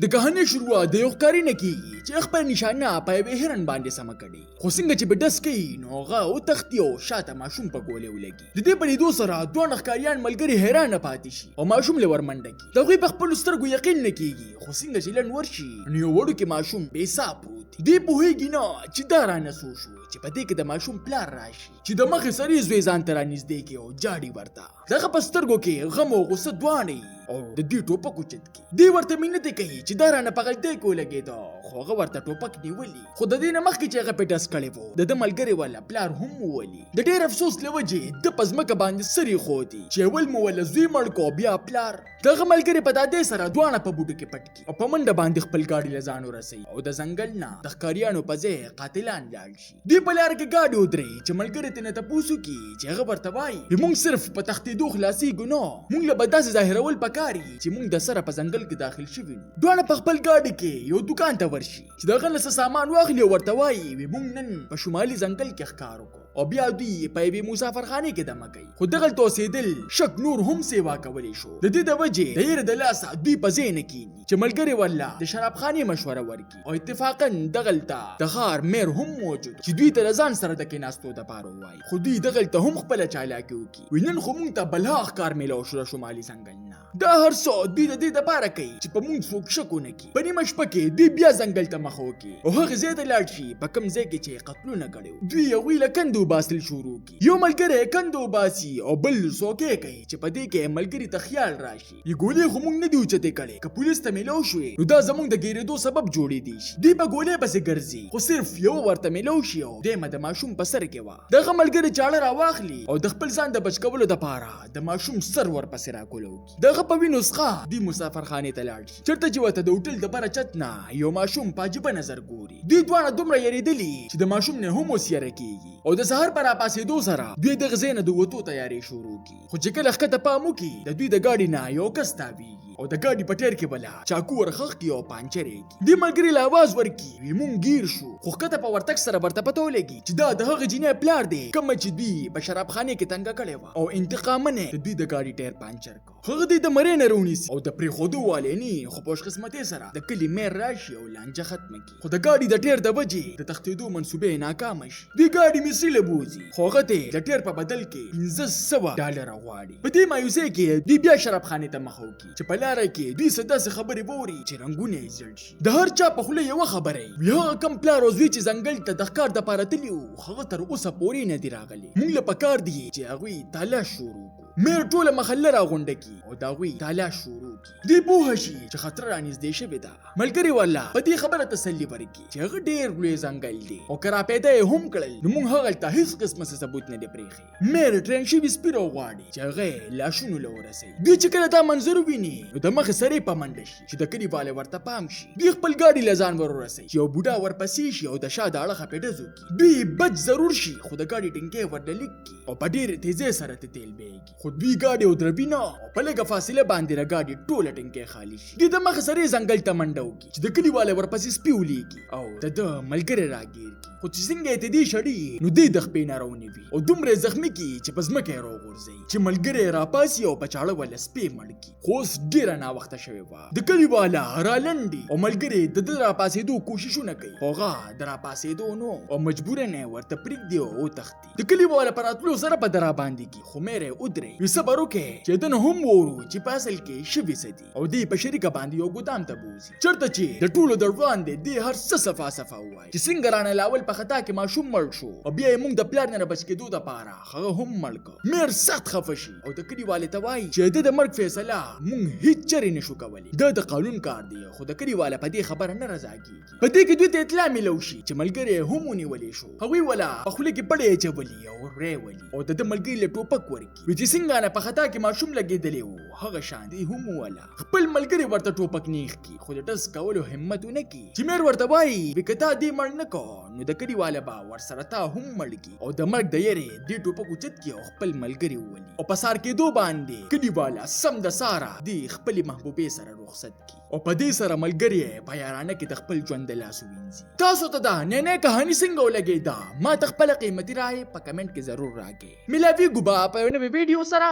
د کہانی شروعات د یو ښکاري نه کیږي چې خپل نشانه په یوې هرن باندې سمه کړي، خو څنګه چې به ډس کوي نو هغه وتښتي او شاته ماشوم په ګولۍ ولګي. د دې په لیدو سره دواړه ښکاریان ملګري حیرانه پاتې شي او ماشوم له ورمنډه کړي. د هغوی په خپلو سترګو یقین نه کیږي، خو څنګه چې لنډ ورشي نو یو وړوکی ماشوم بې ساه پروت دی. دوی پوهېږي نه چې دا رانه څو شو چې په دې کې د ماشوم پلار راشي چې د مخې سرې زوی ځان ته رانږدې کړي او جاړي ورته. د هغه په سترګو کې غم او غصه دواړه او د دې ټوپک اوچت کړي. دوی ورته مینتې کوي چې دا رانه په غلطۍ کې ولګېده، خو هغه ورته ټوپک نیولي. خو د دې نه مخکې چې هغه پې ډس کړی و د ده ملګري والا پلار هم وولي. د ډېر افسوس له وجې ده په ځمکه باندې سر ایښودي چې اول مو ولا زوی مړ کړو بیا پلار. د هغه ملګري په دادې سره دواړه په بوټو کې پټ کړي او په منډه باندې خپل ګاډي له ځان ورسوي او د ځنګل نه د ښکاریانو په ځای قاتلان لاړ شي. دوی په لاره کې ګاډي ودرېږي چې ملګري ترې نه تپوس وکړي چې هغه ورته وایي موږ صرف په تښتېدو خلاصېږو نه، موږ له به داسې ظاهرول پکار وي چې موږ د سره په ځنګل کې داخل شوي یو. دواړه په خپل ګاډي کې یو دوکان ته ورشي چې د هغه نه څه سامان واخلي او ورته وایي موږ نن په شمالي ځنګل کې ښکار وکړو او بیا دوی په یوې مسافرخانې کې دمه کوي. خو دغلته اوسېدل شک نور هم سیوا کولی شو. د دې د وجې د یېرې د لاسه دوی په ځای نه کښېني چې ملګري ورله د شرابخانې مشوره ورکړي او اتفاقا دغلته د ښار میر هم موجود چې دوی ته د ځان سره د کېناستو دپاره ووایي. خو دوی دغلته هم خپله چالاکي وکړي، نن خو موږ ته بلا ښکار میلاو شو د شمالي ځنګل نه. دا هر څه دوی د دې دپاره کوي چې په موږ څوک شک ونه کړي. په نیمه شپه کې دوی بیا ځنګل ته مخه وکړي او هغې ځای ته لاړ شي په کوم ځای کې چې قتلونه کړي وو. دوی هغوی له کندو باسل شروع کړي. یو ملګری کندو باسي او بل څوکۍ کوي چې په دې کې ملګري ته خیال راشي یې ګولۍ خو موږ نه دي اوچتې کړې، که پولیس ته میلاو شوې نو دا زموږ د ګیرېدو سبب جوړېدی شي. دوی په ګولۍ پسې ګرځي خو صرف یو ورته میلاو شي او دیمه د ماشوم په سر کې وه. دغه ملګري چاړه راواخلي او د خپل ځان د بچ کولو دپاره د ماشوم سر ورپسې راکولو کړي. دغه په وینو څخه دوی مسافرخانې ته لاړ شي چېرته چې ورته د هوټل د بره چت نه یو ماشوم په عجیبه نظر ګوري. دوی دواړه دومره یېرېدلي چې د ماشوم نه هم اوس یېره کېږي او د سهار په راپاڅېدو سره دوی دغه ځای نه د وتو تیارې شروع کړي. خو چې کله ښکته پام وکړي د دوی د ګاډي نه یو کس تاویږي او د ګاډي په ټیر کې بله چاقو ورخښ کړي او پانچر یې کړي. دې ملګري له اواز ورکړي وي موږ ګیر شو، خو ښکته په ورتګ سره ورته پته ولګي چې دا د هغه جینۍ پلار دی کومه چې دوی په شرابخانې کې تنګه کړې وه او انتقاماً یې د دوی د ګاډي ټیر پانچر کړ. هغه دوی د مرۍ نه راونیسي او د پرېښودو والی نه، خو په خوشقسمتۍ سره د کلي میر راشي او لانجه ختمه کړي. خو د ګاډي د ټیر د وجې د تښتېدو منصوبې ناکامه شي. دوی ګاډي مصري له بوځي خو هغه ته د ټیر په بدل کې $1500 غواړي. په دې مایوسۍ کې دوی بیا شرابخانې ته مخه وکړي چې په لاره کې دوی څه داسې خبرې ووري چې رنګونه یې زیړ شي. د هر چا په خوله یوه خبره وي هغه کم پلار او زوی چې ځنګل ته د ښکار دپاره تلي وو هغه تر اوسه پورې نه دي راغلي. موږ له پکار دي چې هغوی تلاش شروع کړو. میر ټوله محله راغونډه کړي او د هغوی تلاش شروع کړي. دوی پوهه شي چې خطر رانږدې شوې ده. ملګري ورله په دې خبره تسلي ورکړي چې هغه ډېر لوی ځنګل دی او که راپیدا یې هم کړل نو موږ هغلته هېڅ قسمه څه ثبوت نه دی پرېښی. میر ټرین شوي سپي راغواړي چې هغه یې لاشونو له ورسوي. دوی چې کله دا منظر وویني نو د مخې سرې په منډه شي چې د کلي والی ورته پام شي. دوی خپل ګاډي له ځان ور ورسوي چې یو بوډا ورپسې شي او د شا د اړخه پې ډز وکړي. دوی بچ ضرور شي خو د ګاډي ټینکۍ ورله لیک کړي او په ډېرې تیزۍ سره ته تیل بهیږي. خو دوی ګاډي ودروي نه او په لږه فاصله باندې د ګاډي ټوله ټینکۍ خالي شي. دوی د مخې سرې ځنګل ته منډه وکړي چې د کلي والی ورپسې سپي ولیږي او د ده ملګری راګیر کړي. خو چې څنګه یې تدې شړي نو دوی د خپې نه راونیوي او دومره یې زخمي کړي چې په ځمکه یې راوغورځوي چې ملګری یې راپاسي او په چاړه وله سپی مړ کړي. خو اوس ډېره ناوخته شوې وه. د کلي والا رالنډي او ملګري د ده راپاسېدو کوششونه کوي خو هغه د راپاسېدو نو او مجبوراً یې ورته پرېږدي او وتښتي. د کلي والا په راتلو سره په ده راباندې کړي خو میر یې ودرېد. صبر وکړئ چې ده نه هم وورو چې په اصل کې شوي څه دي او دوی په شریکه باندې یو ګودام ته بوځي چېرته چې د ټولو در وړاندې دوی هر څه صفا صفا ووایي چې څنګه رانه لاول په خطا کې ماشوم مړ شو او بیا یې موږ د پلار نه بچ کېدو دپاره هغه هم مړ کړ. میر سخت خفه شي او د کلي والي ته وایي چې د مرګ فیصله موږ هېڅ چرې نشو کولی. دا د قانون کار دی خو د کلي والا په دې خبره نه رضا کېږي. په دې کې دوی ته اطلاع میلو شي چې ملګری یې هم ونیولی شو. هغوی والا په خوله کې پړی اچولي او ری ولي او د ده ملګري له ټوپک ورکړي چې څنګه نه په خطا کې ماشوم لګېدلی و هغه شان دوی هم وواله. خپل ملګري ورته ټوپک نیغ کړي خو د ډز کولو همت ونه کړي چې میر ورته وایي که تا دې مړ نه کړو نو د کلي والا به ورسره تا هم مړ کړي او د مرګ د یېرې دې ټوپک اوچت کړي او خپل ملګري وولي او په سار کېدو باندې کلي والا سم د ساره دې خپلې محبوبې سره رخصت کړي او په دې سره ملګري یې په یارانه کې د خپل ژوند د لاسو وینځي. تاسو ته دا نینۍ کهاني څنګه ولګېده ما ته خپله قیمتي رایې په کمنټ کې ضرور راکړئ. ملاویږو به په یو نوي ویډیو سره.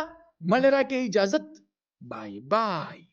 مله راکړئ اجازت. بای بای.